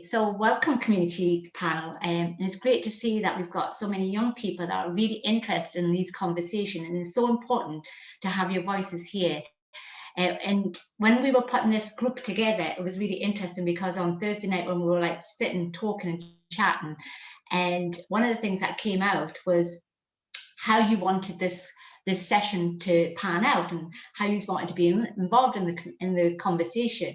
So welcome community panel, and it's great to see that we've got so many young people that are really interested in these conversations, and it's so important to have your voices here. And when we were putting this group together, it was really interesting because on Thursday night when we were like sitting, talking and chatting, and one of the things that came out was how you wanted this session to pan out and how you wanted to be involved in the conversation.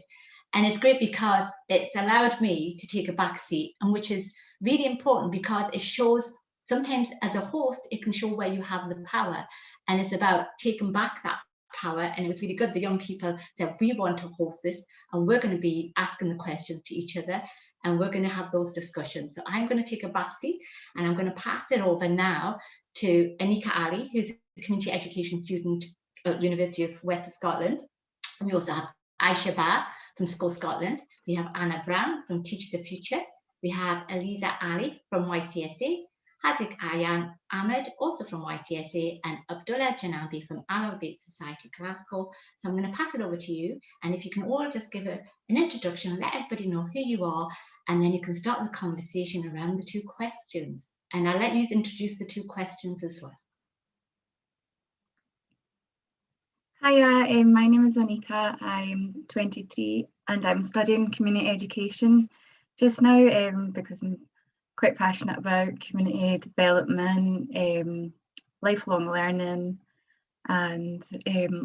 And it's great because it's allowed me to take a back seat, and which is really important because it shows sometimes as a host, it can show where you have the power, and it's about taking back that power. And it was really good. The young people said, we want to host this and we're going to be asking the questions to each other and we're going to have those discussions. So I'm going to take a back seat and I'm going to pass it over now to Anika Ali, who's a community education student at University of West Scotland. And we also have Aisha Ba from SCOREscotland. We have Anna Brown from Teach the Future. We have Eliza Ali from YCSA, Hazik Ayan Ahmed, also from YCSA, and Abdullah Janabi from Alawite Society Glasgow. So I'm going to pass it over to you. And if you can all just give an introduction, let everybody know who you are, and then you can start the conversation around the two questions. And I'll let you introduce the two questions as well. Hiya, my name is Anika. I'm 23 and I'm studying community education just now because I'm quite passionate about community development, lifelong learning and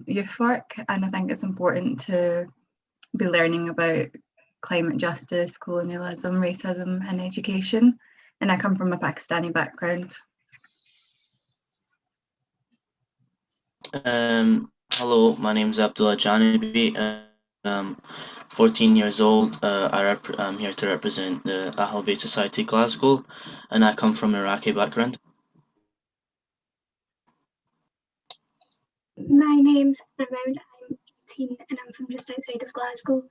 youth work, and I think it's important to be learning about climate justice, colonialism, racism in education, and I come from a Pakistani background. Hello, my name is Abdullah Janabi. 14 years old. I'm here to represent the Alawite Society Glasgow, and I come from an Iraqi background. My name's Ramon, I'm 18 and I'm from just outside of Glasgow.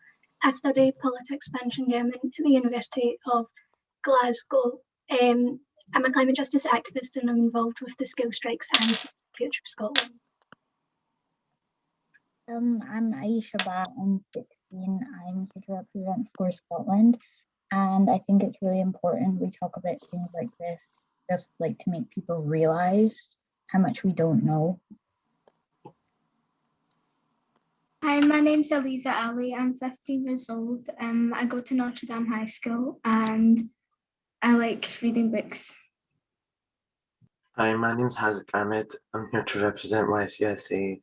I study politics, Spanish and German at the University of Glasgow. I'm a climate justice activist and I'm involved with the school strikes and Future of Scotland. I'm Aisha Ba, I'm 16, I'm here to represent SCOREscotland, and I think it's really important we talk about things like this, just like to make people realise how much we don't know. Hi, my name's Eliza Ali, I'm 15 years old, I go to Notre Dame High School and I like reading books. Hi, my name's Hazik Ahmed, I'm here to represent YCSA.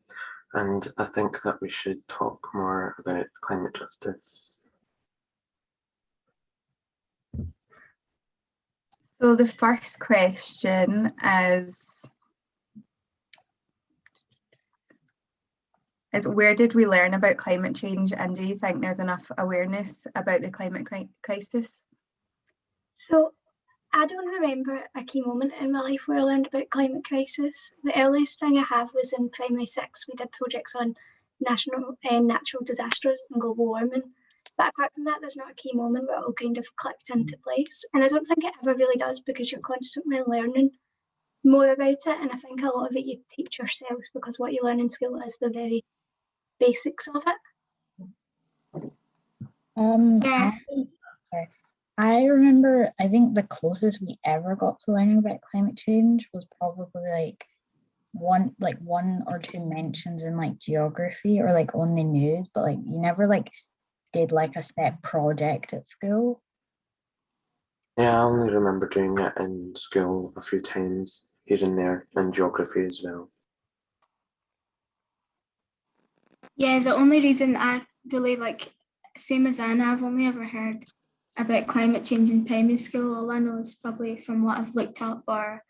And I think that we should talk more about climate justice. So the first question is where did we learn about climate change, and do you think there's enough awareness about the climate crisis? So I don't remember a key moment in my life where I learned about climate crisis. The earliest thing I have was in primary 6. We did projects on natural disasters and global warming. But apart from that, there's not a key moment where it all kind of clicked into place. And I don't think it ever really does because you're constantly learning more about it. And I think a lot of it you teach yourselves because what you learn in school is the very basics of it. I remember, I think the closest we ever got to learning about climate change was probably like one or two mentions in like geography or like on the news, but like you never like did like a set project at school. Yeah, I only remember doing it in school a few times here and there, and geography as well. Yeah, the only reason I really same as Anna, I've only ever heard about climate change in primary school. All I know is probably from what I've looked up or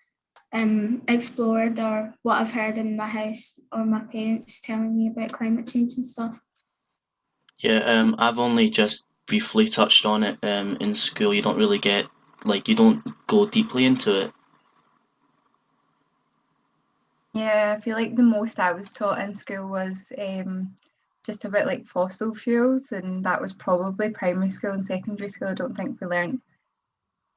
explored or what I've heard in my house or my parents telling me about climate change and stuff. Yeah, I've only just briefly touched on it in school. You don't really get, you don't go deeply into it. Yeah, I feel like the most I was taught in school was just about like fossil fuels, and that was probably primary school and secondary school. I don't think we learned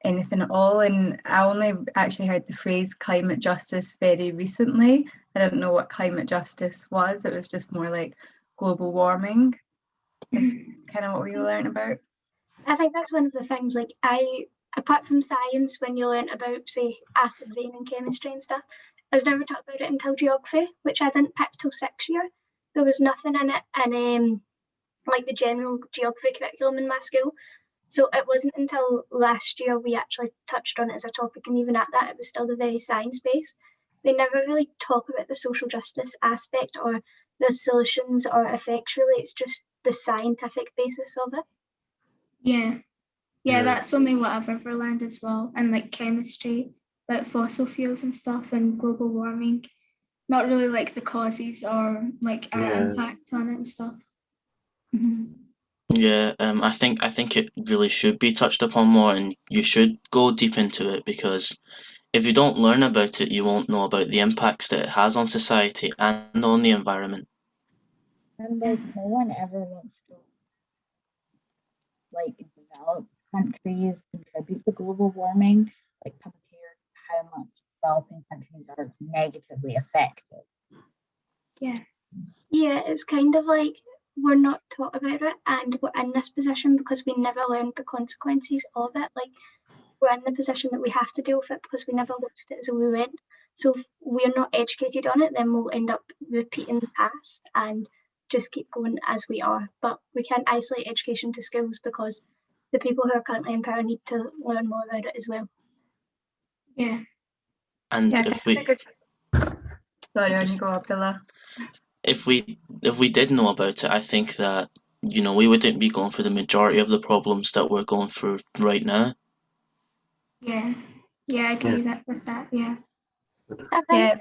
anything at all, and I only actually heard the phrase climate justice very recently. I didn't know what climate justice was. It was just more like global warming is kind of what we learned about. I think that's one of the things, like, apart from science, when you learn about, say, acid rain and chemistry and stuff, I was never taught about it until geography, which I didn't pick till 6th year. There was nothing in it, and like the general geography curriculum in my school. So it wasn't until last year we actually touched on it as a topic, and even at that, it was still the very science based. They never really talk about the social justice aspect or the solutions or effects, really. It's just the scientific basis of it. Yeah. Yeah. That's only what I've ever learned as well. And like chemistry, about fossil fuels and stuff and global warming. Not really like the causes or like our impact on it and stuff. Yeah, I think it really should be touched upon more, and you should go deep into it, because if you don't learn about it, you won't know about the impacts that it has on society and on the environment. And like no one ever wants to like developed countries contribute to global warming, like compare how much developing countries are negatively affected. Yeah, it's kind of like we're not taught about it, and we're in this position because we never learned the consequences of it. Like, we're in the position that we have to deal with it because we never looked at it as we went. So if we're not educated on it, then we'll end up repeating the past and just keep going as we are. But we can't isolate education to schools because the people who are currently in power need to learn more about it as well. Yeah. And Yeah, if we sorry, on you go, Abdullah. if we did know about it, I think that, you know, we wouldn't be going through the majority of the problems that we're going through right now. Yeah, I agree with that. Yeah. Yeah.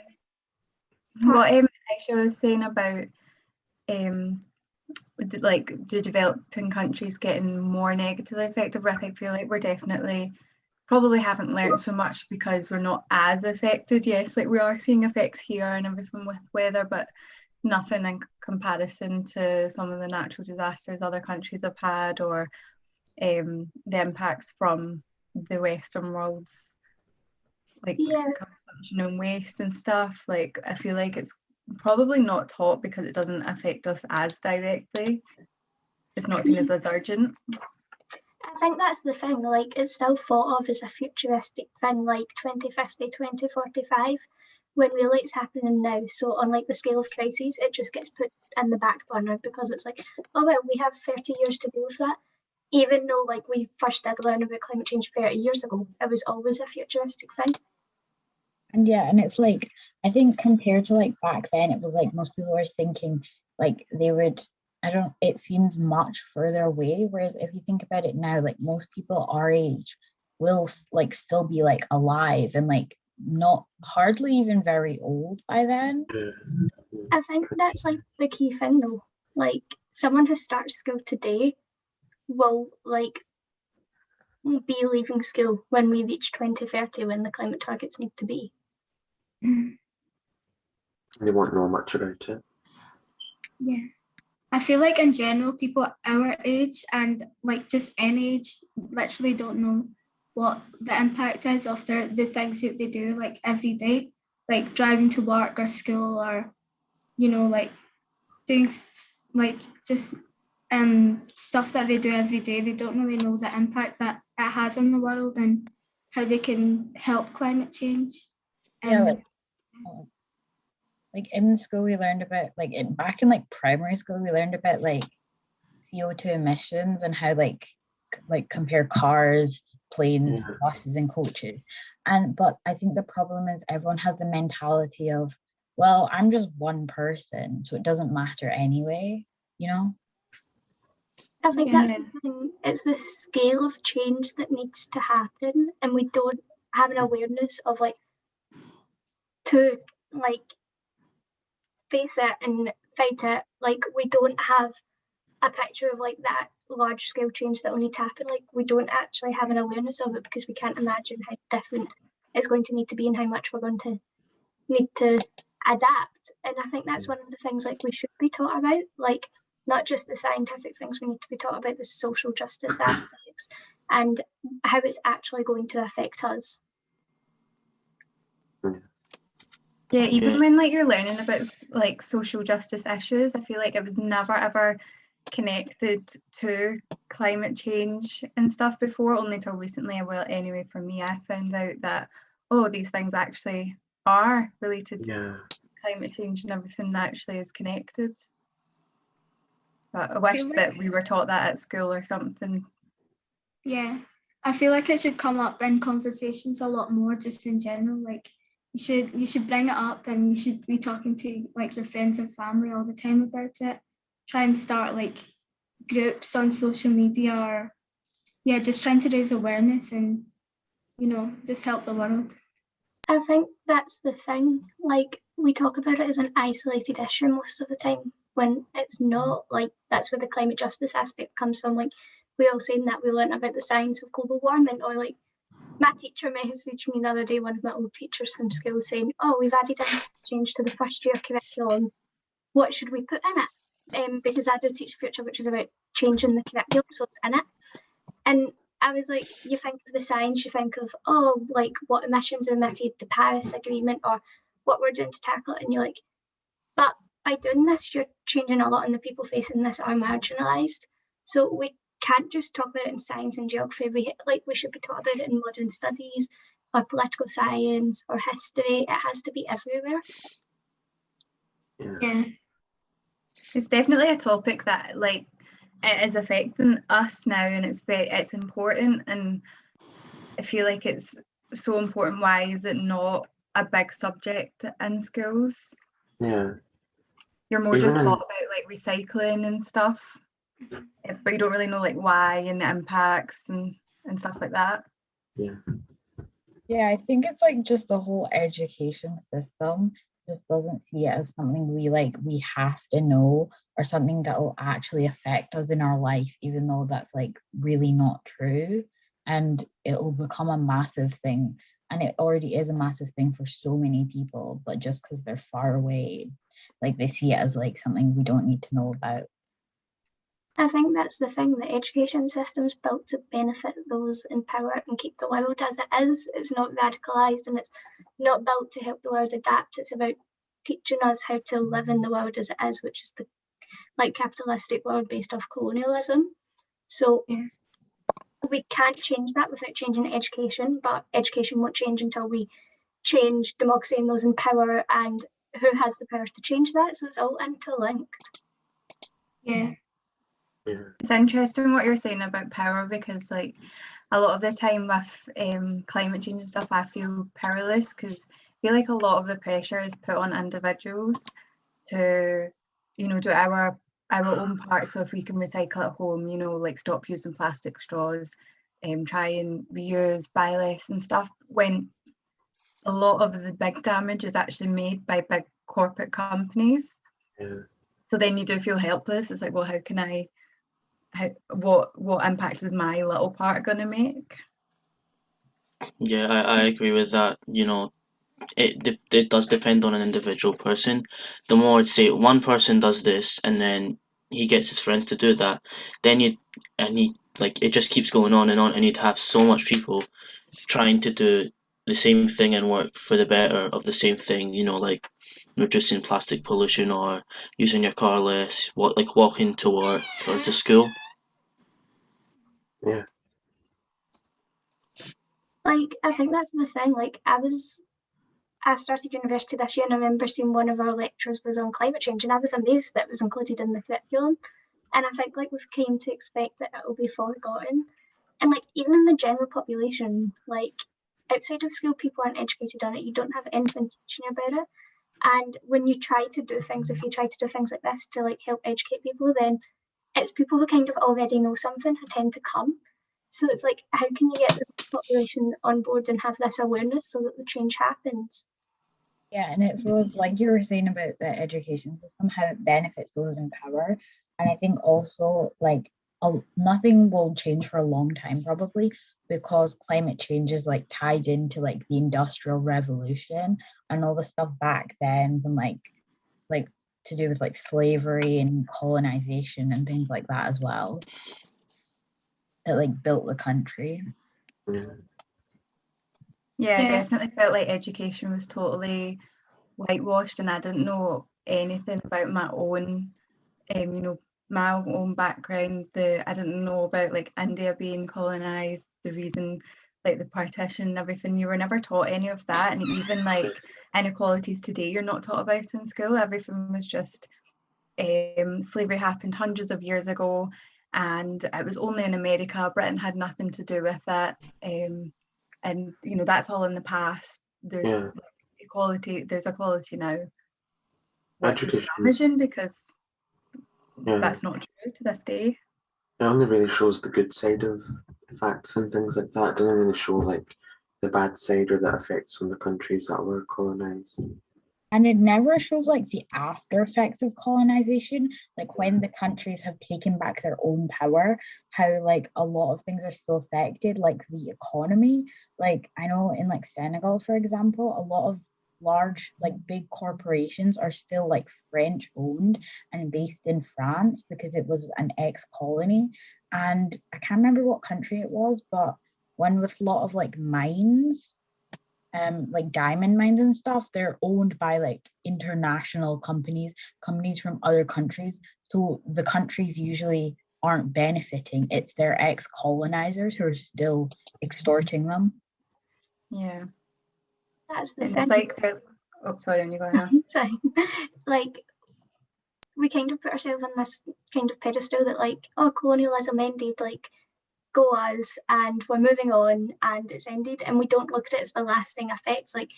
What Aisha was saying about like the developing countries getting more negatively affected with, I feel like we're definitely probably haven't learned so much because we're not as affected. Yes, like we are seeing effects here and everything with weather, but nothing in comparison to some of the natural disasters other countries have had, or the impacts from the Western world's like consumption and waste and stuff. Like I feel like it's probably not taught because it doesn't affect us as directly. It's not seen as urgent. I think that's the thing, like it's still thought of as a futuristic thing, like 2050, 2045, when really it's happening now. So on like the scale of crises, it just gets put in the back burner because it's like, oh well, we have 30 years to deal with that. Even though like we first did learn about climate change 30 years ago, it was always a futuristic thing. And yeah, and it's like, I think compared to like back then, it was like most people were thinking like they would, it seems much further away. Whereas if you think about it now, like most people our age will like still be like alive and like not hardly even very old by then. I think that's like the key thing though. Like someone who starts school today will like be leaving school when we reach 2030 when the climate targets need to be. They won't know much about it. Yeah. I feel like in general, people our age and like just any age literally don't know what the impact is of the things that they do like every day, like driving to work or school, or, you know, like doing like just stuff that they do every day. They don't really know the impact that it has on the world and how they can help climate change. Yeah, like in school we learned about back in like primary school we learned about like CO2 emissions and how like compare cars, planes, buses and coaches. But I think the problem is everyone has the mentality of, well, I'm just one person, so it doesn't matter anyway, you know? I think that's the thing. It's the scale of change that needs to happen, and we don't have an awareness of like to like face it and fight it. Like we don't have a picture of like that large scale change that will need to happen. Like we don't actually have an awareness of it because we can't imagine how different it's going to need to be and how much we're going to need to adapt. And I think that's one of the things like we should be taught about, like not just the scientific things, we need to be taught about the social justice aspects and how it's actually going to affect us. Yeah, even when like you're learning about like social justice issues, I feel like it was never ever connected to climate change and stuff before, only till recently. Well, anyway, for me, I found out that, oh, these things actually are related to climate change and everything actually is connected. But I wish that we were taught that at school or something. Yeah, I feel like it should come up in conversations a lot more, just in general. Like you should bring it up, and you should be talking to like your friends and family all the time about it. Try and start like groups on social media, or just trying to raise awareness and, you know, just help the world. I think that's the thing. Like, we talk about it as an isolated issue most of the time, when it's not. Like, that's where the climate justice aspect comes from. Like, we all saying that we learned about the science of global warming, or like my teacher messaged me the other day, one of my old teachers from school, saying, oh, we've added in change to the first year curriculum. What should we put in it? Because I do teach future, which is about changing the curriculum, so it's in it. And I was like, you think of the science, you think of, oh, like what emissions are emitted, the Paris Agreement, or what we're doing to tackle it. And you're like, but by doing this, you're changing a lot, and the people facing this are marginalised. So we can't just talk about it in science and geography. We should be taught about it in modern studies, or political science, or history. It has to be everywhere. Yeah. It's definitely a topic that like it is affecting us now, and it's important, and I feel like it's so important. Why is it not a big subject in schools? Yeah, you're more just taught about like recycling and stuff, but you don't really know like why and the impacts and stuff like that. Yeah, I think it's like just the whole education system just doesn't see it as something we have to know, or something that will actually affect us in our life, even though that's like really not true. And it will become a massive thing, and it already is a massive thing for so many people, but just because they're far away, like they see it as like something we don't need to know about. I think that's the thing. The education system's built to benefit those in power and keep the world as it is. It's not radicalised, and it's not built to help the world adapt. It's about teaching us how to live in the world as it is, which is the like capitalistic world based off colonialism. So yes, we can't change that without changing education, but education won't change until we change democracy and those in power, and who has the power to change that. So it's all interlinked. Yeah. It's interesting what you're saying about power, because like a lot of the time with climate change and stuff, I feel powerless, because I feel like a lot of the pressure is put on individuals to, you know, do our own part. So if we can recycle at home, you know, like stop using plastic straws, try and reuse, buy less and stuff, when a lot of the big damage is actually made by big corporate companies. So then you do feel helpless. It's like, well, how can I, what impact is my little part going to make? Yeah, I agree with that. You know, it does depend on an individual person. The more, say, one person does this and then he gets his friends to do that, then it just keeps going on, and you'd have so much people trying to do the same thing and work for the better of the same thing, you know, like reducing plastic pollution or using your car less, like walking to work or to school. Like, I think that's the thing. Like, I started university this year, and I remember seeing one of our lectures was on climate change, and I was amazed that it was included in the curriculum. And I think like we've came to expect that it will be forgotten. And like even in the general population, like outside of school, people aren't educated on it. You don't have anything teaching you about it. And when you try to do things, if you try to do things like this to like help educate people, then it's people who kind of already know something who tend to come. So it's like, how can you get the population on board and have this awareness so that the change happens? Yeah, and it was like you were saying about the education system, how it benefits those in power. And I think also like nothing will change for a long time probably, because climate change is like tied into like the Industrial Revolution and all the stuff back then, and like to do with like slavery and colonization and things like that as well. It like built the country. Yeah, I definitely felt like education was totally whitewashed, and I didn't know anything about my own, you know, my own background, I didn't know about like India being colonized, the reason like the partition and everything. You were never taught any of that, and even like inequalities today you're not taught about in school. Everything was just slavery happened hundreds of years ago, and it was only in America. Britain had nothing to do with it, and you know, that's all in the past. There's equality. There's equality now. Education. Vision, because that's not true to this day. It only really shows the good side of facts and things like that. It doesn't really show like the bad side or the effects on the countries that were colonized. And it never shows like the after effects of colonization, like when the countries have taken back their own power, how like a lot of things are still affected, like the economy. Like I know in like Senegal, for example, a lot of large like big corporations are still like French owned and based in France because it was an ex-colony. And I can't remember what country it was, but one with a lot of like mines, like diamond mines and stuff, they're owned by like international companies from other countries. So the countries usually aren't benefiting. It's their ex-colonizers who are still extorting them. Yeah. That's the And thing. it's like they're, oh sorry, and you go on. Sorry. Like we kind of put ourselves on this kind of pedestal that like, oh, colonialism ended, like go us, and we're moving on and it's ended, and we don't look at it as the lasting effects. Like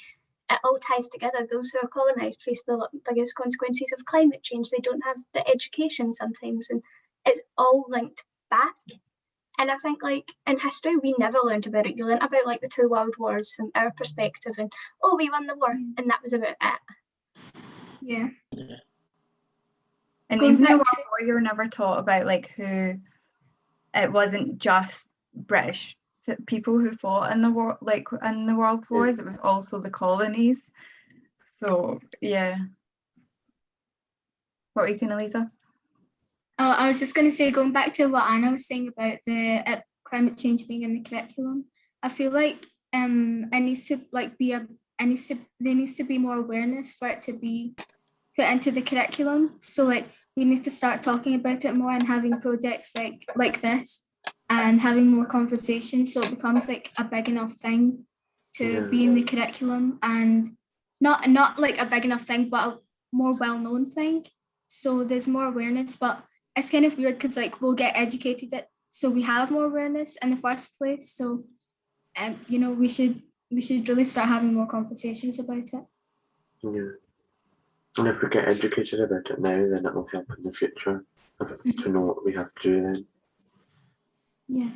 it all ties together. Those who are colonized face the biggest consequences of climate change. They don't have the education sometimes, and it's all linked back. And I think like in history we never learned about it. You learned about like the 2 world wars from our perspective, and oh, we won the war, and that was about it. Yeah. And Going even the back World to- War, you were never taught about like who, it wasn't just British people who fought in the war, like in the world wars, it was also the colonies. So yeah. What were you saying, Elisa? Oh, I was just going to say, going back to what Anna was saying about the climate change being in the curriculum, I feel like it needs to like there needs to be more awareness for it to be put into the curriculum. So like we need to start talking about it more and having projects like this and having more conversations, so it becomes like a big enough thing to be in the curriculum, and not like a big enough thing, but a more well-known thing. So there's more awareness, but it's kind of weird because like we'll get educated so we have more awareness in the first place. So you know, we should really start having more conversations about it. Yeah. And if we get educated about it now, then it will help in the future to know what we have to do then. Yeah.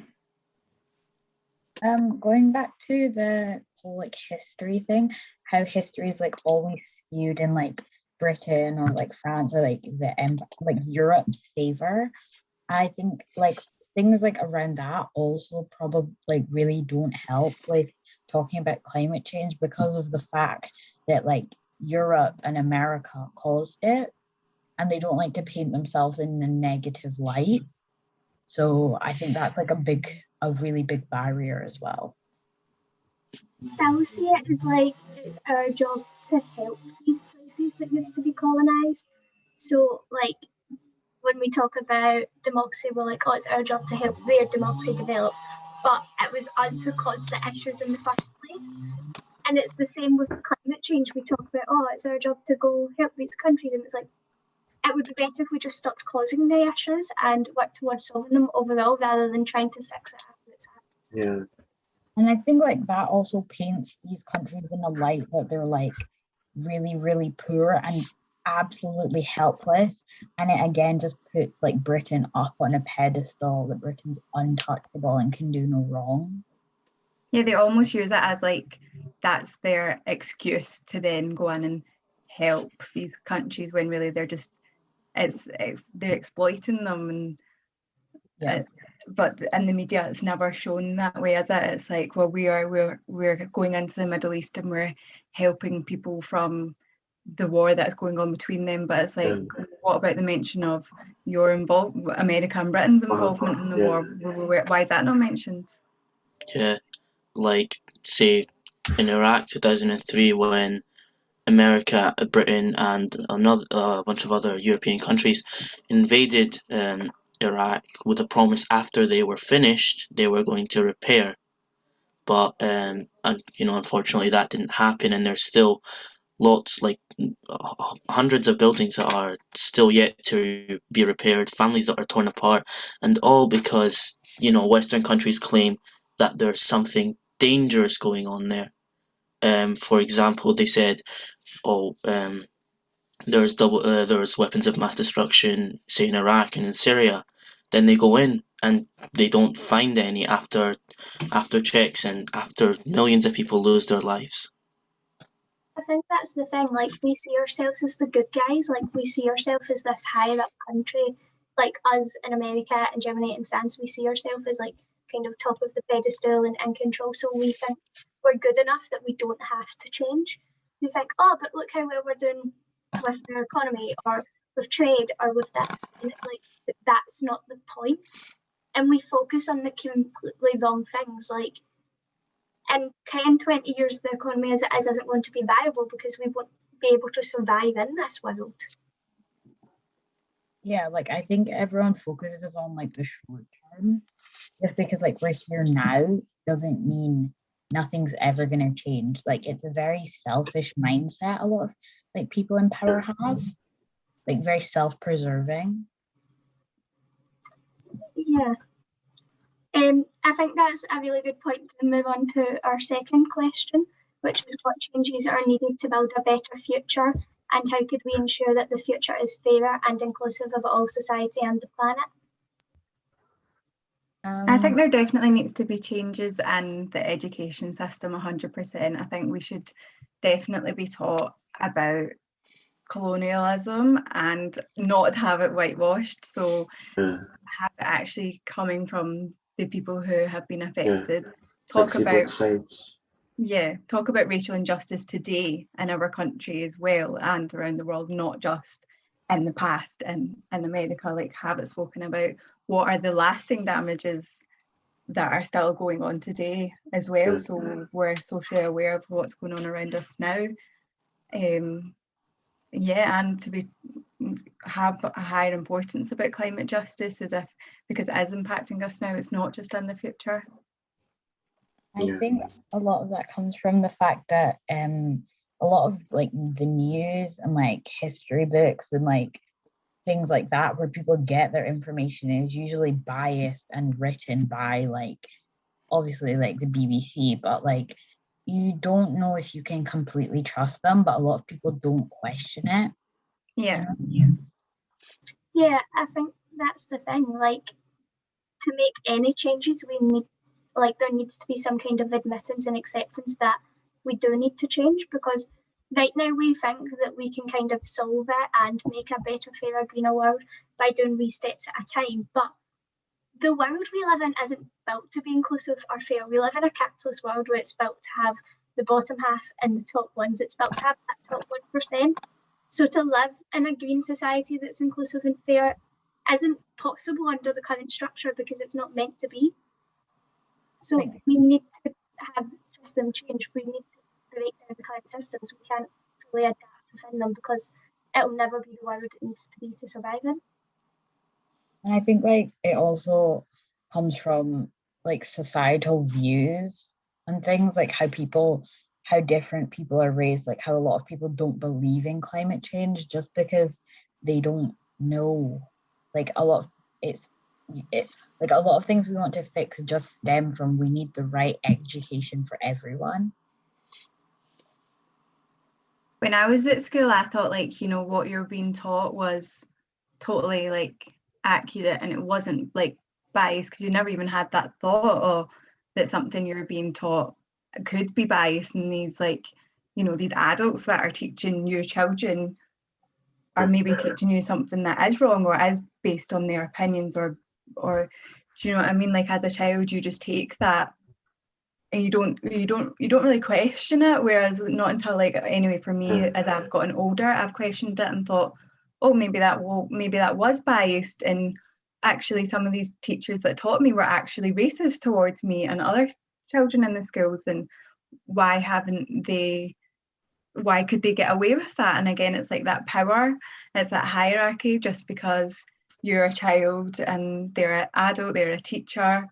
Going back to the whole like history thing, how history is like always skewed in like Britain or like France or like like Europe's favor. I think like things like around that also probably like really don't help with talking about climate change, because of the fact that like Europe and America caused it, and they don't like to paint themselves in a negative light. So I think that's like a really big barrier as well. Still see it as like it's our job to help these places that used to be colonized. So like when we talk about democracy, we're like, oh, it's our job to help their democracy develop, but it was us who caused the issues in the first place. And it's the same with climate change. We talk about, oh, it's our job to go help these countries, and it's like it would be better if we just stopped causing the issues and work towards solving them overall rather than trying to fix it. Yeah. And I think like that also paints these countries in a light that they're like really, really poor and absolutely helpless. And it again just puts like Britain up on a pedestal, that Britain's untouchable and can do no wrong. Yeah, they almost use it as like that's their excuse to then go in and help these countries, when really they're just they're exploiting them. And yeah. But in the media it's never shown that way, is it? It's like, well, we're going into the Middle East and we're helping people from the war that's going on between them, but it's like, what about the mention of your America and Britain's involvement in the war? Why is that not mentioned? Yeah, like say in Iraq 2003 when America, Britain, and another bunch of other European countries invaded Iraq with a promise after they were finished they were going to repair. But and unfortunately that didn't happen, and there's still lots, like hundreds of buildings that are still yet to be repaired, families that are torn apart, and all because Western countries claim that there's something dangerous going on there. For example, they said, oh, there's weapons of mass destruction, say in Iraq and in Syria. Then they go in and they don't find any after checks and after millions of people lose their lives. I think that's the thing, like we see ourselves as the good guys, like we see ourselves as this higher up country, like us in America and Germany and France, we see ourselves as like kind of top of the pedestal and in control, so we think we're good enough that we don't have to change. We think, oh, but look how well we're doing with our economy or with trade or with this, and it's like, that's not the point. And we focus on the completely wrong things, like in 10, 20 years, the economy as it is isn't going to be viable because we won't be able to survive in this world. Yeah, like I think everyone focuses on like the short term. Just because like we're here now doesn't mean nothing's ever going to change. Like it's a very selfish mindset a lot of like people in power have, like very self-preserving. Yeah. I think that's a really good point to move on to our second question, which is what changes are needed to build a better future, and how could we ensure that the future is fairer and inclusive of all society and the planet? I think there definitely needs to be changes in the education system, 100%. I think we should definitely be taught about colonialism and not have it whitewashed. So have it actually coming from the people who have been affected. Talk about racial injustice today in our country as well and around the world, not just in the past and in America. Like, have it spoken about what are the lasting damages that are still going on today as well, so we're socially aware of what's going on around us now. And to have a higher importance about climate justice, as if because it is impacting us now, it's not just in the future. I think a lot of that comes from the fact that a lot of like the news and like history books and like things like that where people get their information is usually biased and written by like obviously like the BBC, but like you don't know if you can completely trust them, but a lot of people don't question it. Yeah, I think that's the thing, like to make any changes we need, like there needs to be some kind of admittance and acceptance that we do need to change, because right now we think that we can kind of solve it and make a better, fairer, greener world by doing wee steps at a time. But the world we live in isn't built to be inclusive or fair. We live in a capitalist world where it's built to have the bottom half and the top ones. It's built to have that top 1%. So to live in a green society that's inclusive and fair isn't possible under the current structure because it's not meant to be. So we need to have system change. We need to break down the current systems. We can't fully adapt within them because it'll never be the world it needs to be to survive in. And I think like it also comes from like societal views and things, like how different people are raised, like how a lot of people don't believe in climate change just because they don't know. Like a lot of things we want to fix just stem from we need the right education for everyone. When I was at school, I thought like, what you're being taught was totally like accurate and it wasn't like biased, because you never even had that thought or that something you're being taught could be biased, and these like these adults that are teaching your children are maybe teaching you something that is wrong or is based on their opinions or do you know what I mean? Like as a child you just take that and you don't really question it, whereas not until like, anyway, for me, as I've gotten older, I've questioned it and thought, oh, maybe that was biased, and actually some of these teachers that taught me were actually racist towards me and other children in the schools, and why haven't they why could they get away with that? And again, it's like that power, it's that hierarchy. Just because you're a child and they're an adult, they're a teacher,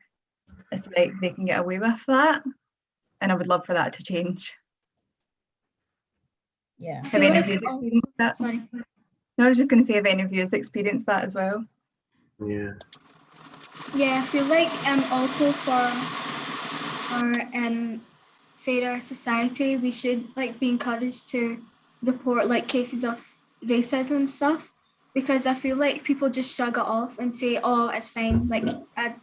it's like they can get away with that. And I would love for that to change. Yeah. Have any of you experienced that? Sorry. No, I was just going to say, have any of you experienced that as well? Yeah. Yeah, I feel like also for our fairer society, we should like be encouraged to report like cases of racism and stuff, because I feel like people just shrug it off and say, oh, it's fine, like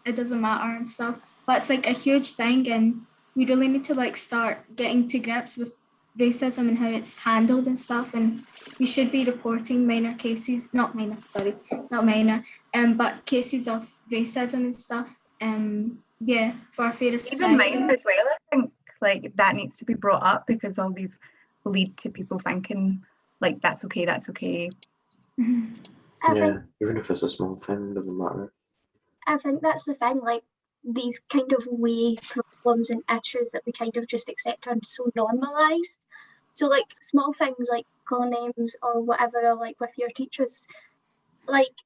it doesn't matter and stuff. But it's like a huge thing, and we really need to like start getting to grips with racism and how it's handled and stuff. And we should be reporting minor cases, not minor, but cases of racism and stuff. Yeah, for our fairer society. Even mine as well, I think like that needs to be brought up, because all these lead to people thinking like that's okay. Mhm. Yeah, even if it's a small thing, it doesn't matter. I think that's the thing, like these kind of wee problems and issues that we kind of just accept are so normalised. So like small things like calling names or whatever, or like with your teachers, like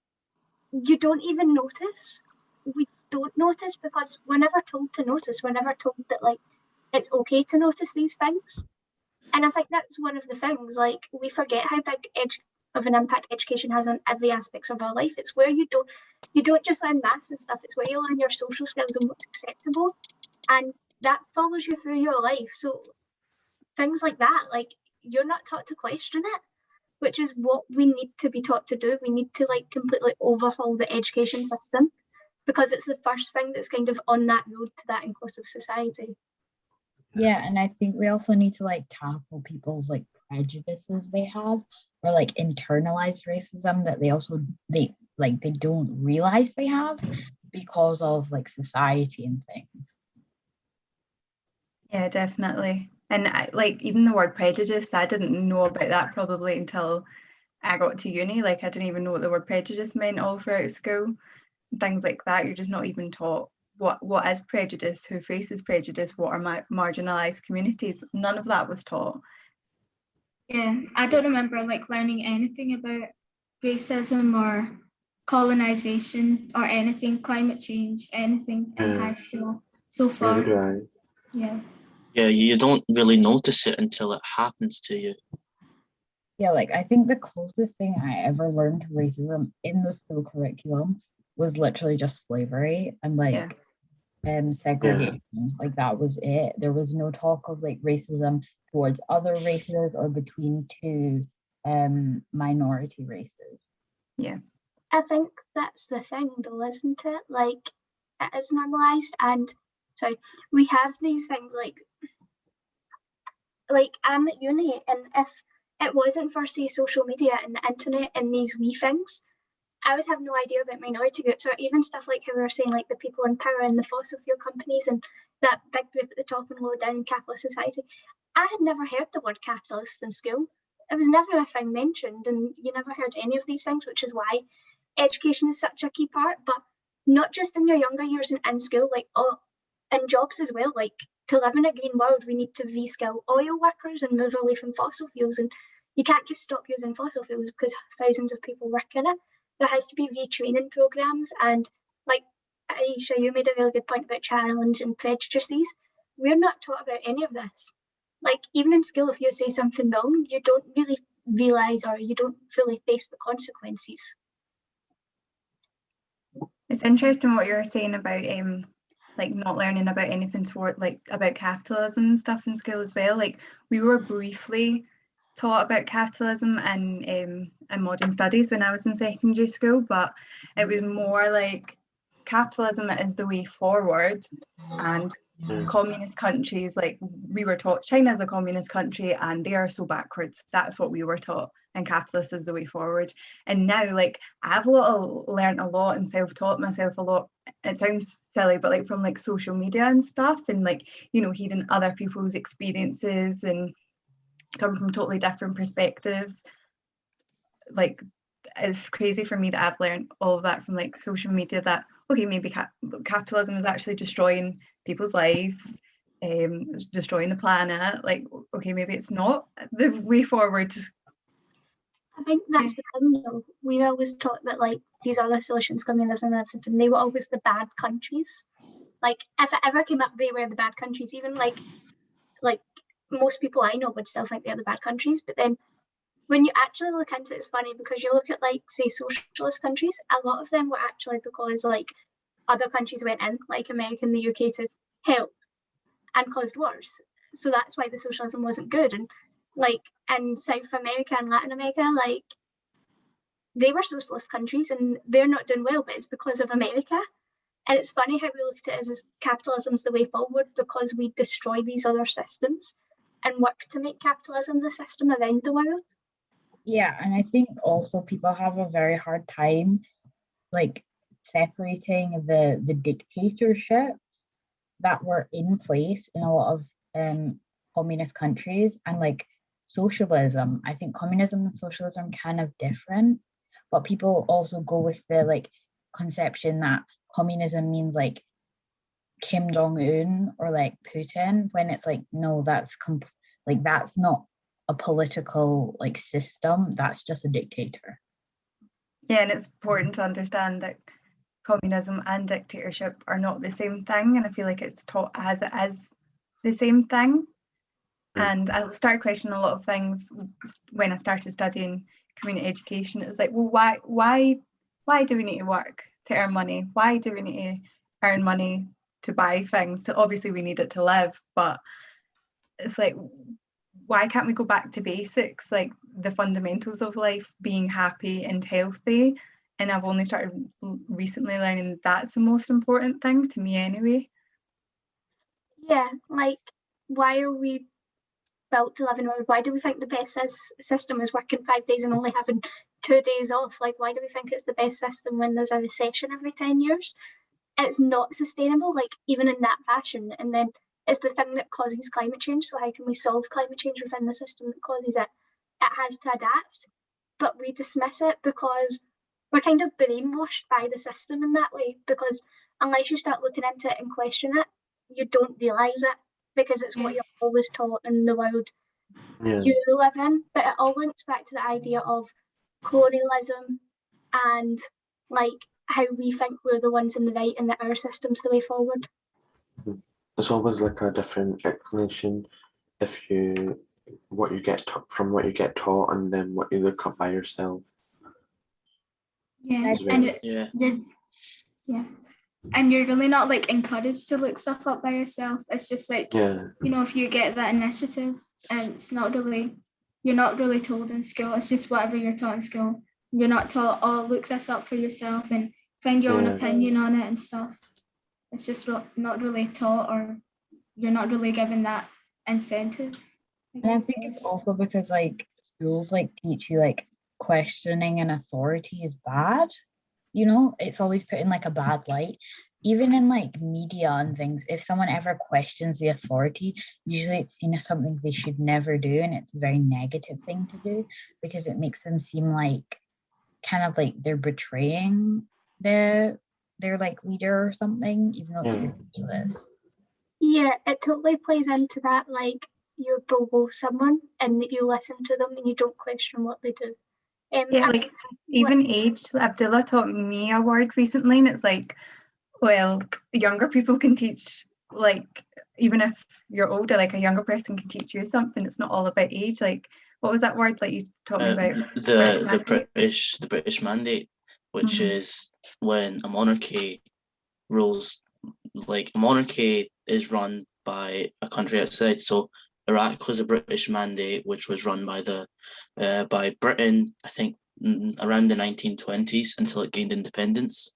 you don't even notice. We don't notice because we're never told to notice. We're never told that like it's okay to notice these things. And I think that's one of the things, like we forget how big of an impact education has on every aspects of our life. It's where you don't just learn maths and stuff, it's where you learn your social skills and what's acceptable. And that follows you through your life. So things like that, like you're not taught to question it, which is what we need to be taught to do. We need to like completely overhaul the education system, because it's the first thing that's kind of on that road to that inclusive society. Yeah, and I think we also need to like tackle people's like prejudices they have, or like internalized racism that they don't realize they have because of like society and things. Yeah, definitely. And like even the word prejudice, I didn't know about that probably until I got to uni. Like I didn't even know what the word prejudice meant all throughout school. Things like that, you're just not even taught what is prejudice, who faces prejudice, what are marginalized communities. None of that was taught. Yeah, I don't remember like learning anything about racism or colonization or anything, climate change, anything in high school so far. Neither do I. Yeah. Yeah, you don't really notice it until it happens to you. Yeah, like I think the closest thing I ever learned to racism in the school curriculum was literally just slavery and like segregation. Like that was it. There was no talk of like racism towards other races or between two minority races. Yeah, I think that's the thing though, isn't it? Like it is normalized, and sorry, we have these things like I'm at uni, and if it wasn't for say social media and the internet and these wee things, I would have no idea about minority groups, or even stuff like how we were saying, like the people in power and the fossil fuel companies and that big group at the top and low down in capitalist society. I had never heard the word capitalist in school. It was never a thing mentioned, and you never heard any of these things, which is why education is such a key part, but not just in your younger years and in school, like in jobs as well. Like to live in a green world, we need to reskill oil workers and move away from fossil fuels, and you can't just stop using fossil fuels because thousands of people work in it. There has to be retraining programs, and like Aisha, you made a really good point about challenge and prejudices. We're not taught about any of this. Like even in school, if you say something wrong, you don't really realise or you don't fully face the consequences. it's interesting what you were saying about like not learning about anything like about capitalism and stuff in school as well. Like we were briefly taught about capitalism and modern studies when I was in secondary school, but it was more like capitalism is the way forward, and communist countries, like we were taught China is a communist country and they are so backwards. That's what we were taught, and capitalist is the way forward. And now like I've learned a lot and self-taught myself a lot. It sounds silly, but like from like social media and stuff, and like, you know, hearing other people's experiences and coming from totally different perspectives. Like it's crazy for me that I've learned all of that from like social media, that okay, maybe capitalism is actually destroying people's lives, destroying the planet. Like, okay, maybe it's not the way forward. I think that's the thing though. We always taught that like these other solutions, communism and everything, they were always the bad countries. Like if it ever came up, they were the bad countries. Even like most people I know would still think they're the bad countries. But then when you actually look into it, it's funny because you look at like say socialist countries, a lot of them were actually because like other countries went in, like America and the UK, to help and caused wars. So that's why the socialism wasn't good. And like in South America and Latin America, like they were socialist countries and they're not doing well, but it's because of America. And it's funny how we look at it as capitalism's the way forward because we destroy these other systems and work to make capitalism the system around the world. Yeah, and I think also people have a very hard time like separating the dictatorships that were in place in a lot of communist countries and like socialism. I think communism and socialism kind of different, but people also go with the like conception that communism means like Kim Jong-un or like Putin, when it's like, no, that's like that's not a political like system, that's just a dictator. Yeah, and it's important to understand that communism and dictatorship are not the same thing, and I feel like it's taught as it is the same thing. And I started questioning a lot of things when I started studying community education. It's like, well, why do we need to work to earn money? Why do we need to earn money to buy things? So obviously we need it to live, but it's like, why can't we go back to basics, like the fundamentals of life, being happy and healthy? And I've only started recently learning that's the most important thing to me anyway. Yeah, like why are we built to live in a world? Why do we think the best system is working 5 days and only having 2 days off? Like why do we think it's the best system when there's a recession every 10 years? It's not sustainable, like even in that fashion. And then it's the thing that causes climate change. So how can we solve climate change within the system that causes it? It has to adapt, but we dismiss it because we're kind of brainwashed by the system in that way, because unless you start looking into it and question it, you don't realise it because it's what you're always taught in the world you live in. But it all links back to the idea of colonialism and like how we think we're the ones in the right and that our system's the way forward. There's always like a different explanation if what you get taught and then what you look up by yourself. Yeah, and you're really not like encouraged to look stuff up by yourself. It's just like, you know, if you get that initiative, and it's not really, you're not really told in school. It's just whatever you're taught in school. You're not taught, oh, look this up for yourself and find your own opinion on it and stuff. It's just not really taught, or you're not really given that incentive. And I think it's also because like schools like teach you like questioning and authority is bad. You know, it's always put in like a bad light. Even in like media and things, if someone ever questions the authority, usually it's seen as something they should never do, and it's a very negative thing to do because it makes them seem like kind of like they're betraying their like leader or something, even though it's ridiculous. Yeah, it totally plays into that, like you're below someone and that you listen to them and you don't question what they do. Like even age. Abdullah taught me a word recently, and it's like, well, younger people can teach, like even if you're older, like a younger person can teach you something. It's not all about age. Like, what was that word like you taught me about? The British mandate, which is when a monarchy rules, like a monarchy is run by a country outside. So Iraq was a British mandate, which was run by Britain, I think, around the 1920s until it gained independence.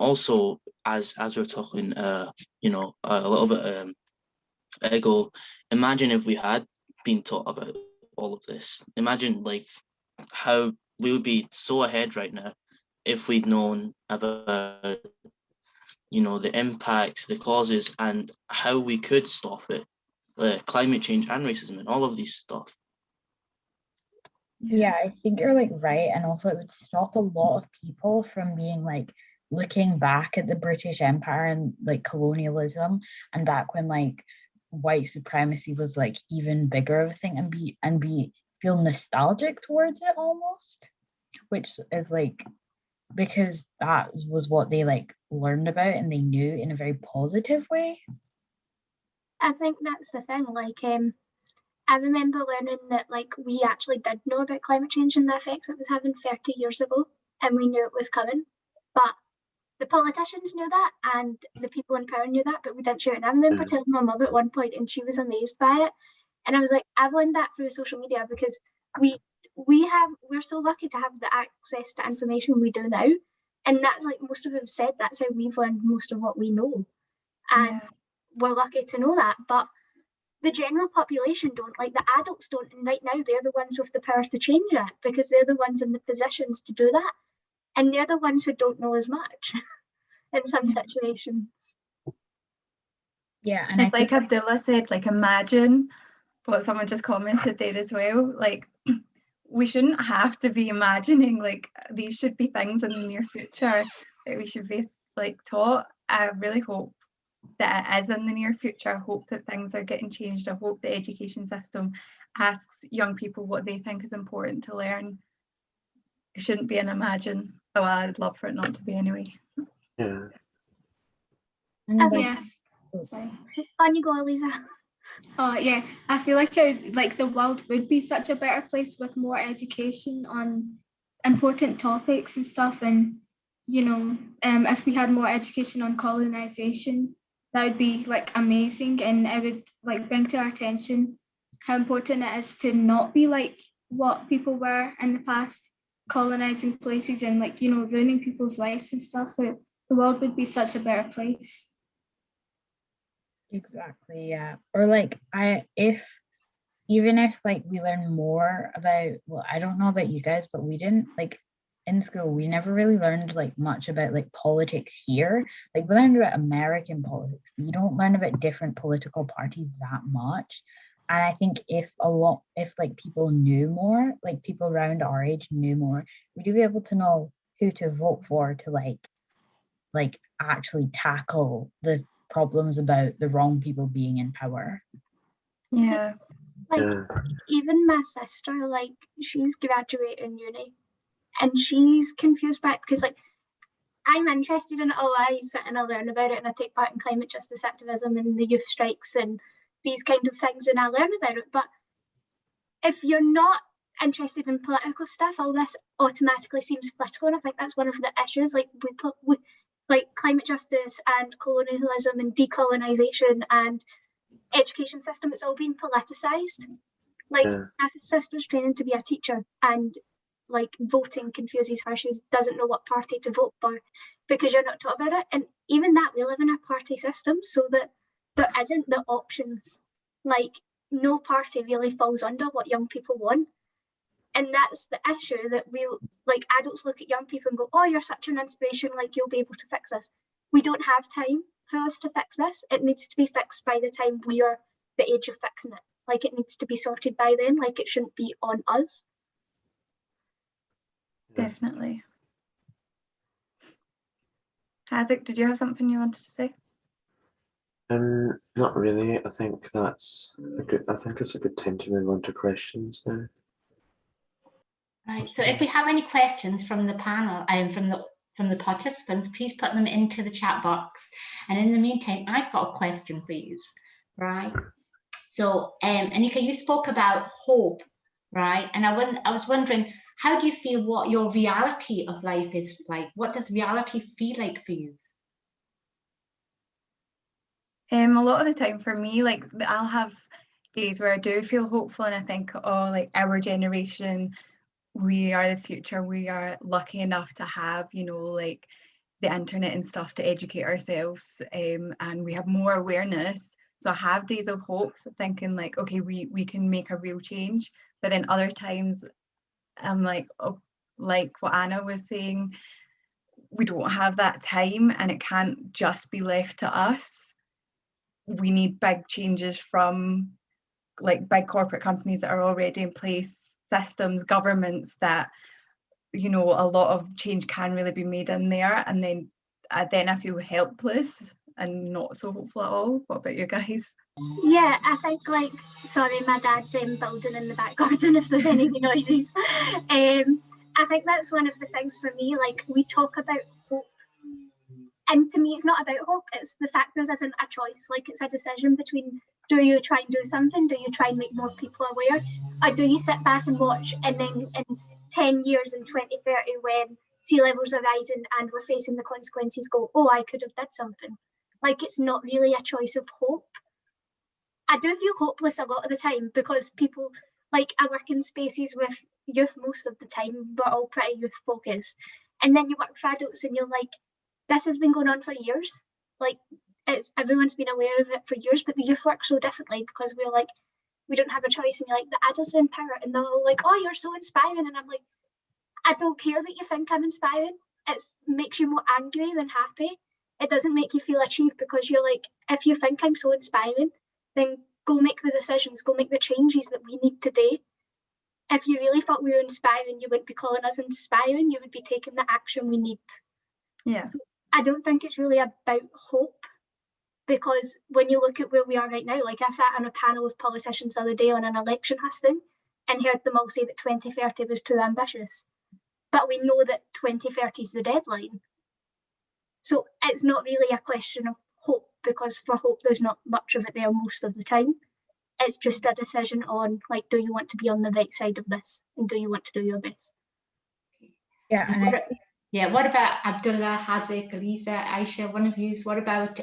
Also, as we're talking, you know, a little bit ago, imagine if we had been taught about all of this. Imagine like how we would be so ahead right now if we'd known about, you know, the impacts, the causes, and how we could stop it, climate change and racism and all of these stuff. Yeah, I think you're like right, and also it would stop a lot of people from being like looking back at the British Empire and like colonialism, and back when like white supremacy was like even bigger of a thing, and be feel nostalgic towards it almost, which is like, because that was what they like learned about and they knew in a very positive way. I think that's the thing. Like, I remember learning that like we actually did know about climate change and the effects it was having 30 years ago, and we knew it was coming. But the politicians knew that, and the people in power knew that, but we didn't share it. And I remember telling my mum at one point, and she was amazed by it. And I was like, I've learned that through social media, because we're so lucky to have the access to information we do now. And that's like most of us said, that's how we've learned most of what we know. And we're lucky to know that. But the general population don't, like the adults don't. And right now they're the ones with the power to change it, because they're the ones in the positions to do that. And they're the ones who don't know as much in some situations. Yeah, and it's like Abdullah said, like imagine what someone just commented there as well. Like we shouldn't have to be imagining, like these should be things in the near future that we should be like taught. I really hope that it is in the near future. I hope that things are getting changed. I hope the education system asks young people what they think is important to learn. It shouldn't be an imagine. Oh, I'd love for it not to be anyway. Yeah. Yeah. Sorry. On you go, Eliza. Oh yeah, I feel like the world would be such a better place with more education on important topics and stuff. And you know, if we had more education on colonization, that would be like amazing, and it would like bring to our attention how important it is to not be like what people were in the past, colonizing places and like, you know, ruining people's lives and stuff. The world would be such a better place. Exactly, yeah. Or like even if like we learn more about, well, I don't know about you guys, but we didn't like in school, we never really learned like much about like politics here. Like we learned about American politics, but you don't learn about different political parties that much. And I think if like people knew more, like people around our age knew more, we'd be able to know who to vote for to like actually tackle the problems about the wrong people being in power. Yeah. Like even my sister, like she's graduating uni and she's confused by it, because like I'm interested in it all. I sit and I learn about it, and I take part in climate justice activism and the youth strikes and these kind of things, and I learn about it. But if you're not interested in political stuff, all this automatically seems political, and I think that's one of the issues. Like we like climate justice and colonialism and decolonization and education system, it's all been politicized. Like my sister's training to be a teacher, and like voting confuses her. She doesn't know what party to vote for because you're not taught about it. And even that, we live in a party system, so that there isn't the options. Like no party really falls under what young people want. And that's the issue, that we, like adults, look at young people and go, oh, you're such an inspiration, like you'll be able to fix this. We don't have time for us to fix this. It needs to be fixed by the time we are the age of fixing it. Like it needs to be sorted by then. Like it shouldn't be on us. Definitely. Hazek, did you have something you wanted to say? Not really. I think it's a good time to move on to questions now. Right. So if we have any questions from the panel and from the participants, please put them into the chat box. And in the meantime, I've got a question for you. Right. So Anika, you spoke about hope, right? And I was wondering, how do you feel what your reality of life is like? What does reality feel like for you? A lot of the time for me, like I'll have days where I do feel hopeful and I think, oh, like our generation, we are the future. We are lucky enough to have, you know, like the internet and stuff to educate ourselves, and we have more awareness. So I have days of hope, thinking like, okay, we can make a real change. But then other times I'm like, oh, like what Anna was saying, we don't have that time and it can't just be left to us. We need big changes from like big corporate companies that are already in place, systems, governments that, you know, a lot of change can really be made in there. And then then I feel helpless and not so hopeful at all. What about you guys? Yeah, I think, like, sorry, my dad's building in the back garden if there's any noises. I think that's one of the things for me, like, we talk about hope. And to me, it's not about hope, it's the fact there isn't a choice. Like, it's a decision between, do you try and do something? Do you try and make more people aware? Or do you sit back and watch, and then in 10 years, in 2030, when sea levels are rising and we're facing the consequences, go, oh, I could have did something. Like, it's not really a choice of hope. I do feel hopeless a lot of the time because people, like, I work in spaces with youth most of the time, we're all pretty youth focused. And then you work with adults and you're like, this has been going on for years. Like, everyone's been aware of it for years, but the youth work so differently because we're like, we don't have a choice. And you're like, the adults are in power, and they're all like, oh, you're so inspiring. And I'm like, I don't care that you think I'm inspiring. It makes you more angry than happy. It doesn't make you feel achieved because you're like, if you think I'm so inspiring, then go make the decisions, go make the changes that we need today. If you really thought we were inspiring, you wouldn't be calling us inspiring, you would be taking the action we need. Yeah. So I don't think it's really about hope, because when you look at where we are right now, like, I sat on a panel with politicians the other day on an election husting and heard them all say that 2030 was too ambitious. But we know that 2030 is the deadline. So it's not really a question of hope, because for hope there's not much of it there most of the time. It's just a decision on, like, do you want to be on the right side of this, and do you want to do your best? Yeah, and What about Abdullah, Hazik, Elisa, Aisha, one of you? What about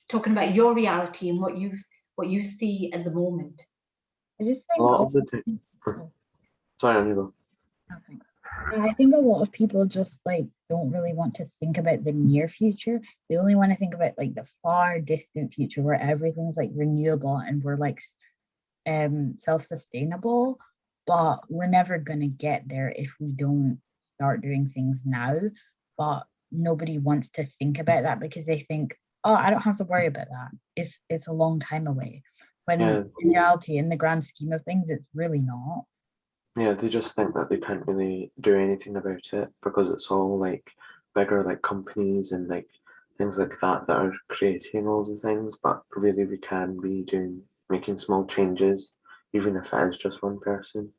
talking about your reality and what you see at the moment? I just think A lot of the time. Sorry, I'm go. I think a lot of people just like don't really want to think about the near future. They only want to think about like the far distant future where everything's like renewable and we're like self-sustainable, but we're never going to get there if we don't start doing things now. But nobody wants to think about that because they think, oh, I don't have to worry about that. It's a long time away. When in reality, in the grand scheme of things, it's really not. Yeah, they just think that they can't really do anything about it because it's all like bigger like companies and like things like that are creating all the things, but really we can be making small changes, even if it is just one person.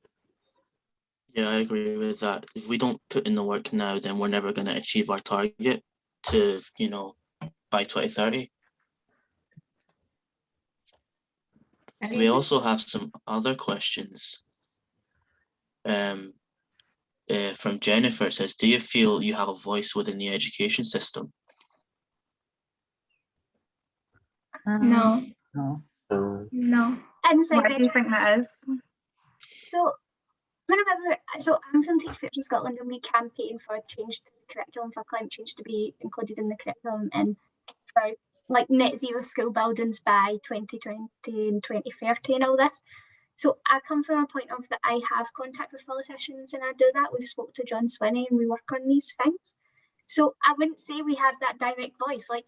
Yeah, I agree with that. If we don't put in the work now, then we're never going to achieve our target to, by 2030. We also have some other questions. From Jennifer, it says, do you feel you have a voice within the education system? No. No. No. Why do you think that is? So I'm from Untitled Chapter Scotland, and we campaign for change to the curriculum, for climate change to be included in the curriculum, and for like net zero school buildings by 2020 and 2030 and all this. So I come from a point of that I have contact with politicians and I do that. We've spoke to John Swinney and we work on these things. So I wouldn't say we have that direct voice. Like,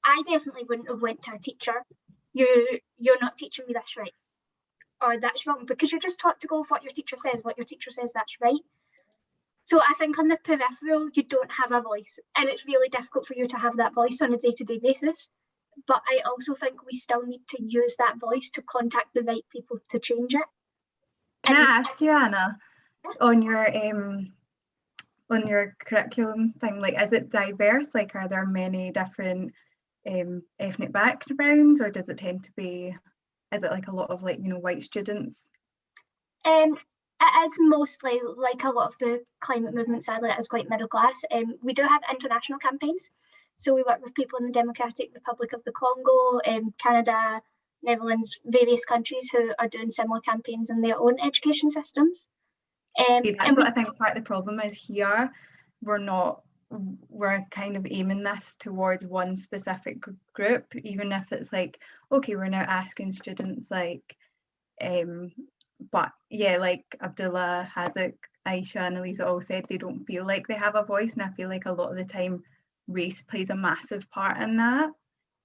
I definitely wouldn't have went to a teacher, you're not teaching me this right, or that's wrong, because you're just taught to go with what your teacher says, that's right. So I think on the peripheral, you don't have a voice, and it's really difficult for you to have that voice on a day-to-day basis. But I also think we still need to use that voice to contact the right people to change it. Can I ask you, Anna, on your curriculum thing, like, is it diverse? Like, are there many different ethnic backgrounds, or does it tend to be, is it like a lot of like, white students? It is mostly, like a lot of the climate movement, sadly, it is quite middle class. We do have international campaigns. So we work with people in the Democratic Republic of the Congo, Canada, Netherlands, various countries who are doing similar campaigns in their own education systems. That's what I think part of the problem is here. We're kind of aiming this towards one specific group, even if it's like, okay, we're now asking students like, but yeah, like Abdullah, Hazik, Aisha and Elisa all said they don't feel like they have a voice, and I feel like a lot of the time race plays a massive part in that.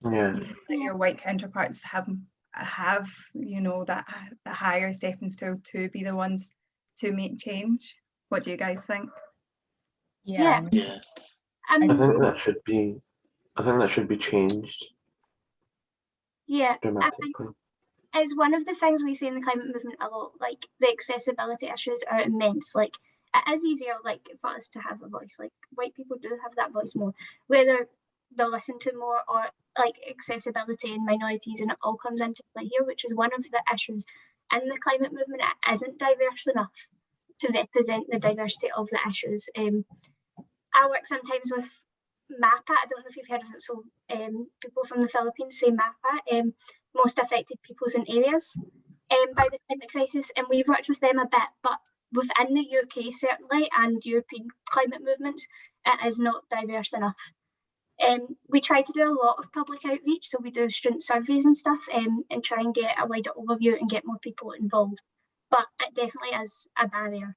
Yeah. You feel like your white counterparts have that higher stepping stool to be the ones to make change. What do you guys think? Yeah. I think that should be. I think that should be changed Yeah, I think dramatically. is one of the things we see in the climate movement a lot. Like the accessibility issues are immense. Like it is easier, like for us to have a voice. Like white people do have that voice more, whether they'll listen to more or like accessibility and minorities, and it all comes into play here, which is one of the issues in the climate movement. It isn't diverse enough to represent the diversity of the issues. I work sometimes with MAPA. I don't know if you've heard of it. So people from the Philippines say MAPA, most affected peoples and areas by the climate crisis, and we've worked with them a bit, but within the UK certainly and European climate movements, it is not diverse enough. We try to do a lot of public outreach, so we do student surveys and stuff, and try and get a wider overview and get more people involved, but it definitely is a barrier.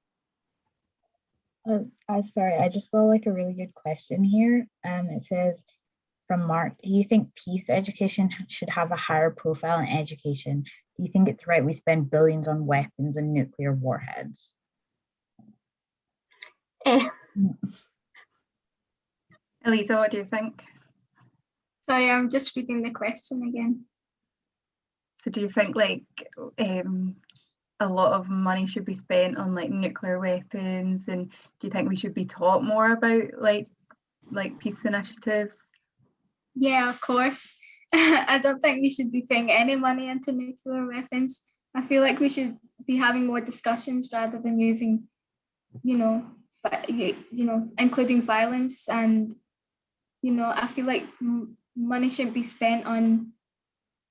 Sorry, I just saw like a really good question here. It says from Mark, do you think peace education should have a higher profile in education? Do you think it's right we spend billions on weapons and nuclear warheads? Elisa, what do you think? Sorry, I'm just reading the question again. So do you think like a lot of money should be spent on like nuclear weapons, and do you think we should be taught more about like peace initiatives? Yeah, of course. I don't think we should be putting any money into nuclear weapons. I feel like we should be having more discussions rather than using, including violence. And, I feel like money shouldn't be spent on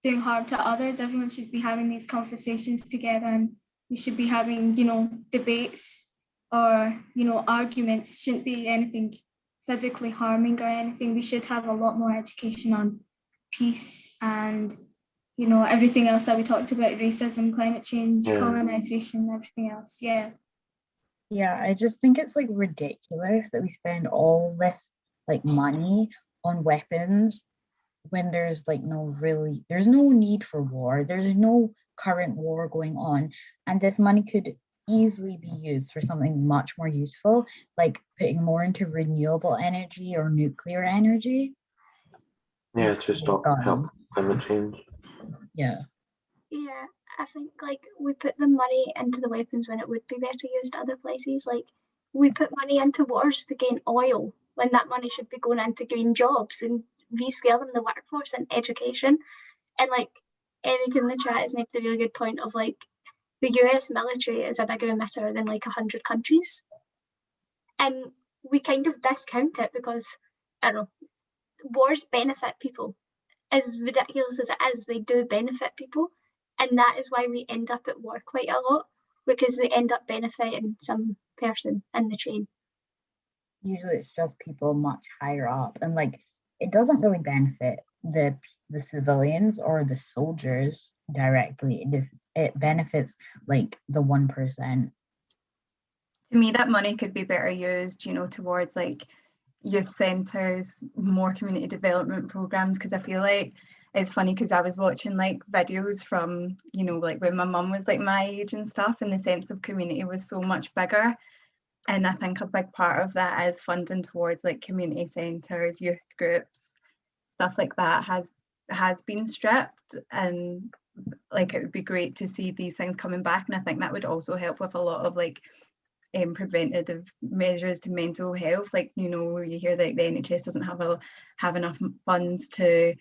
doing harm to others. Everyone should be having these conversations together, and we should be having, debates or, arguments. Shouldn't be anything physically harming or anything. We should have a lot more education on peace and, everything else that we talked about, racism, climate change, colonization, everything else. Yeah, I just think it's like ridiculous that we spend all this like money on weapons when there's like there's no need for war. There's no current war going on, and this money could easily be used for something much more useful, like putting more into renewable energy or nuclear energy. Yeah, to stop help climate change. Yeah, I think like we put the money into the weapons when it would be better used other places. Like we put money into wars to gain oil when that money should be going into green jobs and rescaling the workforce and education. And like Eric in the chat has made the really good point of like the US military is a bigger emitter than like 100 countries. And we kind of discount it because, I don't know, wars benefit people. As ridiculous as it is, they do benefit people. And that is why we end up at war quite a lot, because they end up benefiting some person in the chain. Usually it's just people much higher up, and like it doesn't really benefit the civilians or the soldiers directly. It benefits like the 1%. To me, that money could be better used, towards like youth centres, more community development programs, because I feel like it's funny because I was watching like videos from, like when my mum was like my age and stuff, and the sense of community was so much bigger. And I think a big part of that is funding towards like community centres, youth groups, stuff like that has been stripped, and like it would be great to see these things coming back. And I think that would also help with a lot of like preventative measures to mental health. Like, you hear that the NHS doesn't have enough funds to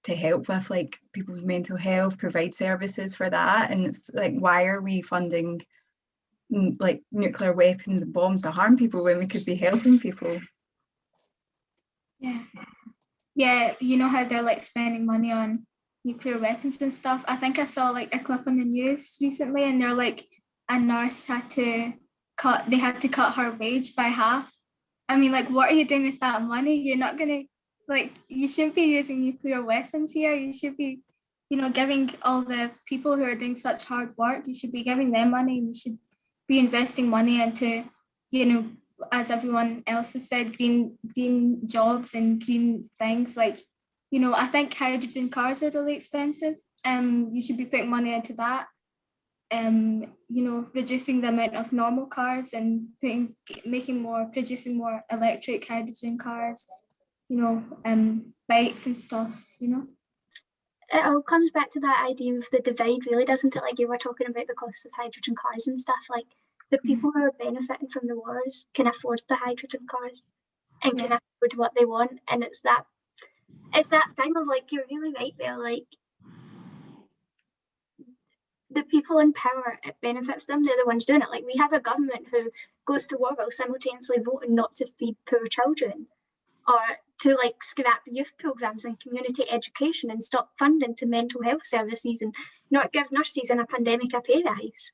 help with like people's mental health, provide services for that. And it's like, why are we funding like nuclear weapons and bombs to harm people when we could be helping people? Yeah, you know how they're like spending money on nuclear weapons and stuff. I think I saw like a clip on the news recently, and they're like a nurse had to cut her wage by half. I mean, like, what are you doing with that money? You're not gonna, like, you shouldn't be using nuclear weapons here. You should be, giving all the people who are doing such hard work, you should be giving them money. You should be investing money into, as everyone else has said, green jobs and green things. Like, I think hydrogen cars are really expensive. You should be putting money into that. you know, reducing the amount of normal cars and producing more electric hydrogen cars, you know, bikes and stuff, you know. It all comes back to that idea of the divide, really, doesn't it? Like you were talking about the cost of hydrogen cars and stuff. Like the people who are benefiting from the wars can afford the hydrogen cars and can afford what they want, and it's that thing of like, you're really right there. Like the people in power, it benefits them. They're the ones doing it. Like we have a government who goes to war while simultaneously voting not to feed poor children, or to like scrap youth programs and community education and stop funding to mental health services and not give nurses in a pandemic a pay rise.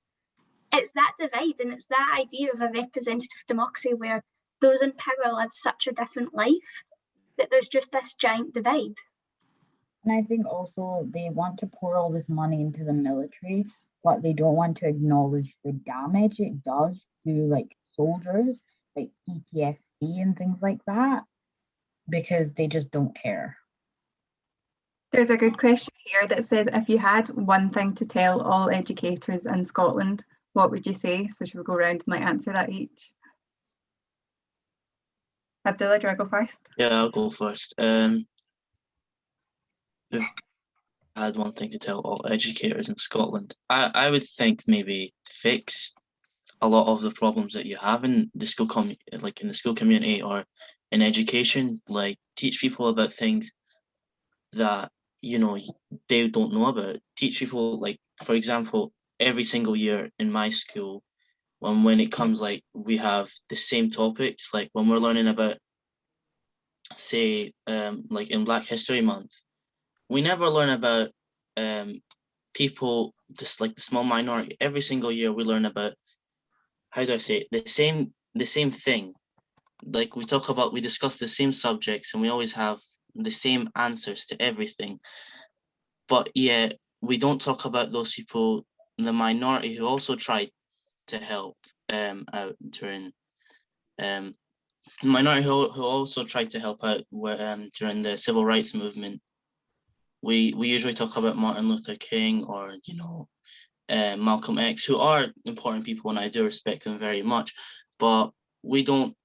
It's that divide, and it's that idea of a representative democracy where those in power live such a different life that there's just this giant divide. And I think also they want to pour all this money into the military, but they don't want to acknowledge the damage it does to like soldiers, like PTSD and things like that, because they just don't care. There's a good question here that says, if you had one thing to tell all educators in Scotland, what would you say? So should we go around and like answer that each? Abdullah, do you want to go first? Yeah, I'll go first. If I had one thing to tell all educators in Scotland, I would think maybe fix a lot of the problems that you have in the school like in the school community or in education. Like teach people about things that, you know, they don't know about. Teach people, like, for example, every single year in my school, when it comes, like, we have the same topics, like when we're learning about, say, like in Black History Month, we never learn about people, just like the small minority. Every single year we learn about, how do I say it, the same thing. Like we discuss the same subjects and we always have the same answers to everything. But yeah, we don't talk about those people, the minority, who also tried to help out during minority who also tried to help out during the civil rights movement. We usually talk about Martin Luther King or, you know, Malcolm X, who are important people and I do respect them very much, but we don't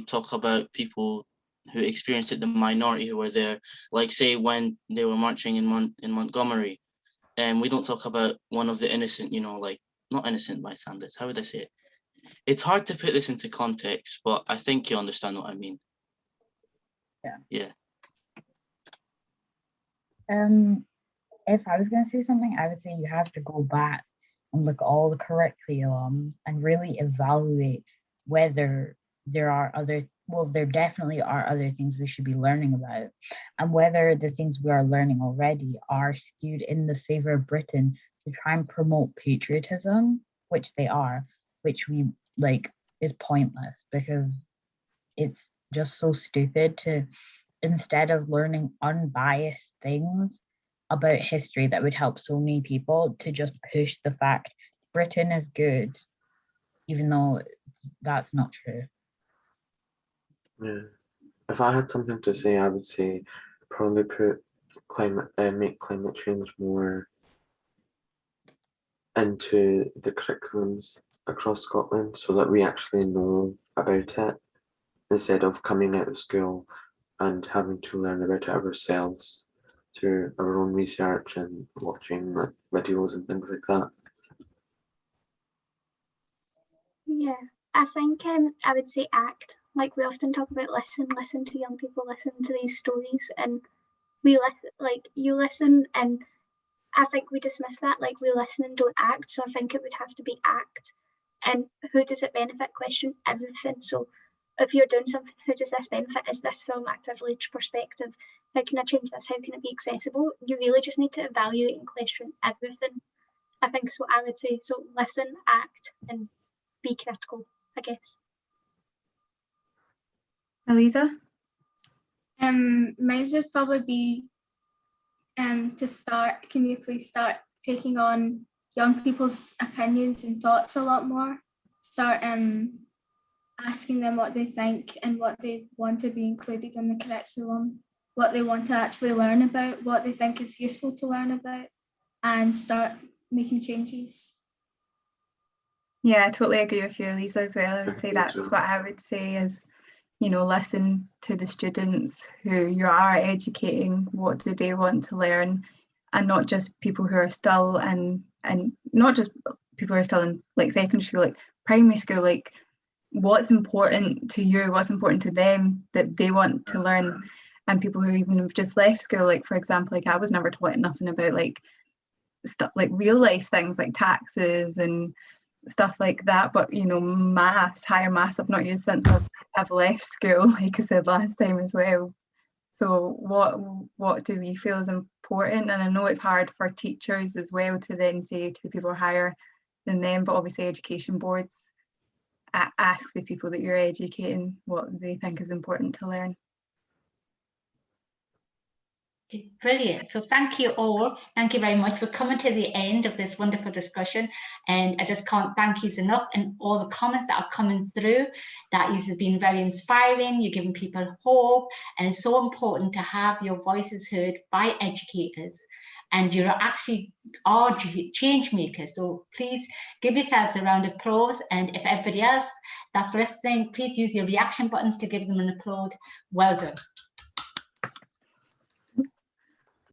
talk about people who experienced it, the minority who were there, like say when they were marching in Montgomery, and we don't talk about one of the innocent, you know, like not innocent bystanders. How would I say it? It's hard to put this into context, but I think you understand what I mean. Yeah. If I was going to say something, I would say you have to go back and look at all the curriculums and really evaluate whether there definitely are other things we should be learning about, and whether the things we are learning already are skewed in the favor of Britain to try and promote patriotism, which they are, which we like is pointless because it's just so stupid to, instead of learning unbiased things about history that would help so many people, to just push the fact Britain is good, even though that's not true. Yeah. If I had something to say, I would say probably make climate change more into the curriculums across Scotland so that we actually know about it, instead of coming out of school and having to learn about it ourselves through our own research and watching like videos and things like that. Yeah, I think I would say act. Like we often talk about listen to young people, listen to these stories, and we you listen, and I think we dismiss that, like we listen and don't act. So I think it would have to be act. And who does it benefit? Question everything. So if you're doing something, who does this benefit? Is this from a privileged perspective? How can I change this? How can it be accessible? You really just need to evaluate and question everything. I think is what I would say. So listen, act, and be critical, I guess. Eliza? Mine would probably be to start, can you please start taking on young people's opinions and thoughts a lot more? Start asking them what they think and what they want to be included in the curriculum, what they want to actually learn about, what they think is useful to learn about, and start making changes. Yeah, I totally agree with you, Lisa, as well. I would say Me that's too. what I would say is, you know, listen to the students who you are educating. What do they want to learn? And not just people who are still and not just people who are still in like secondary school, like primary school, like what's important to you, what's important to them that they want to learn. And people who even have just left school, like for example, like I was never taught nothing about like stuff like real life things like taxes and stuff like that, but you know, maths, higher maths I've not used since I've left school, like I said last time as well. So what do we feel is important? And I know it's hard for teachers as well to then say to the people higher than them, but obviously education boards ask the people that you're educating what they think is important to learn. Brilliant. So thank you all. Thank you very much. We're coming to the end of this wonderful discussion, and I just can't thank you enough. And all the comments that are coming through, that has been very inspiring. You're giving people hope, and it's so important to have your voices heard by educators. And you're actually are change makers. So please give yourselves a round of applause. And if everybody else that's listening, please use your reaction buttons to give them an applaud. Well done.